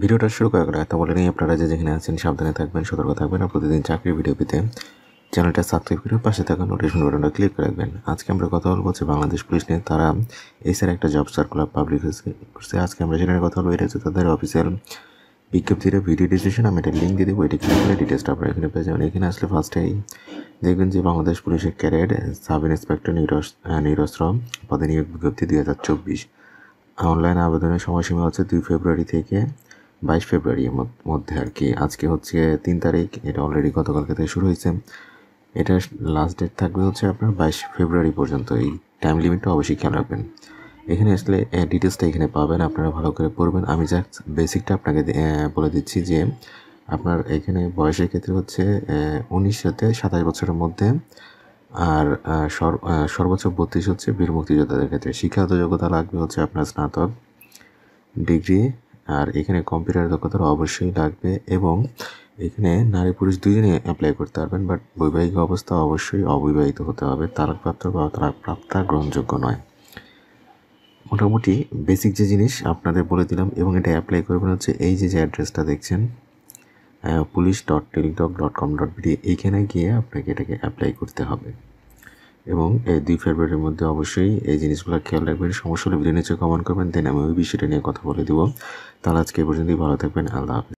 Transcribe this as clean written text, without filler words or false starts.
ভিডিওটা শুরু করার আগে তা বলে নিই, আপনারা যে যেখানে আছেন সাবধানে থাকবেন, সতর্ক থাকবেন আর প্রতিদিন চাকরির ভিডিও পেতে চ্যানেলটা সাবস্ক্রাইব করে পাশে থাকা নোটিফিকেশন বাটনটা ক্লিক করে রাখবেন। আজকে আমরা কথা বলবো হচ্ছে বাংলাদেশ পুলিশ নিয়ে। তারা এসআর একটা জব সার্কুলার পাবলিক করছে। আজকে আমরা সেখানে কথা বলবো। এটা হচ্ছে তাদের অফিসিয়াল বিজ্ঞপ্তির ভিডিও ডিসক্রিপশন। আমি একটা লিঙ্ক দিয়ে দেবো, এটা ক্লিক করে ডিটেলসটা আপনারা এখানে পেয়ে যাবেন। এখানে আসলে ফার্স্টেই দেখবেন যে বাংলাদেশ পুলিশের ক্যাডেট সাব ইন্সপেক্টর নিরস্ত্র পদে নিয়োগ বিজ্ঞপ্তি 2024। অনলাইন আবেদনের সময়সীমা হচ্ছে 2 ফেব্রুয়ারি থেকে 22 ফেব্রুয়ারির মধ্যে আর কি। আজকে হচ্ছে 3 তারিখ, এটা অলরেডি গতকালকে থেকে শুরু হয়েছে। এটা লাস্ট ডেট থাকবে হচ্ছে আপনার 22 ফেব্রুয়ারি পর্যন্ত। এই টাইম লিমিটটা অবশ্যই খেয়াল রাখবেন। এখানে আসলে ডিটেলসটা এখানে পাবেন, আপনারা ভালো করে পড়বেন। আমি জাস্ট বেসিকটা আপনাকে বলে দিচ্ছি যে আপনার এখানে বয়সের ক্ষেত্রে হচ্ছে 19 থেকে 27 বছরের মধ্যে, আর সর্বোচ্চ 32 হচ্ছে বীর মুক্তিযোদ্ধাদের ক্ষেত্রে। শিক্ষাগত যোগ্যতা লাগবে হচ্ছে আপনার স্নাতক ডিগ্রি, আর এখানে কম্পিউটার দক্ষতা অবশ্যই লাগবে, এবং এখানে নারী পুরুষ দুজনেই অ্যাপ্লাই করতে পারবেন। বাট বৈবাহিক অবস্থা অবশ্যই অবিবাহিত হতে হবে। তালাকপ্রাপ্ত বা তালাকপ্রাপ্তা গ্রহণযোগ্য নয়। মোটামুটি বেসিক যে জিনিস আপনাদের বলে দিলাম, এবং এটা অ্যাপ্লাই করবেন হচ্ছে এই যে অ্যাড্রেসটা দেখছেন police.teletalk.com.bd, এইখানে গিয়ে আপনাকে এটাকে অ্যাপ্লাই করতে হবে। এবং এই 2 ফেব্রুয়ারির মধ্যে অবশ্যই এই জিনিসগুলো খেয়াল রাখবেন। সমস্যা হলে ভিডিও নিচে কমেন্ট করবেন, দেন আমি ওই বিষয়টা নিয়ে কথা বলে দিব। তাহলে আজকে এই পর্যন্তই, ভালো থাকবেন, আল্লাহ হাফেজ।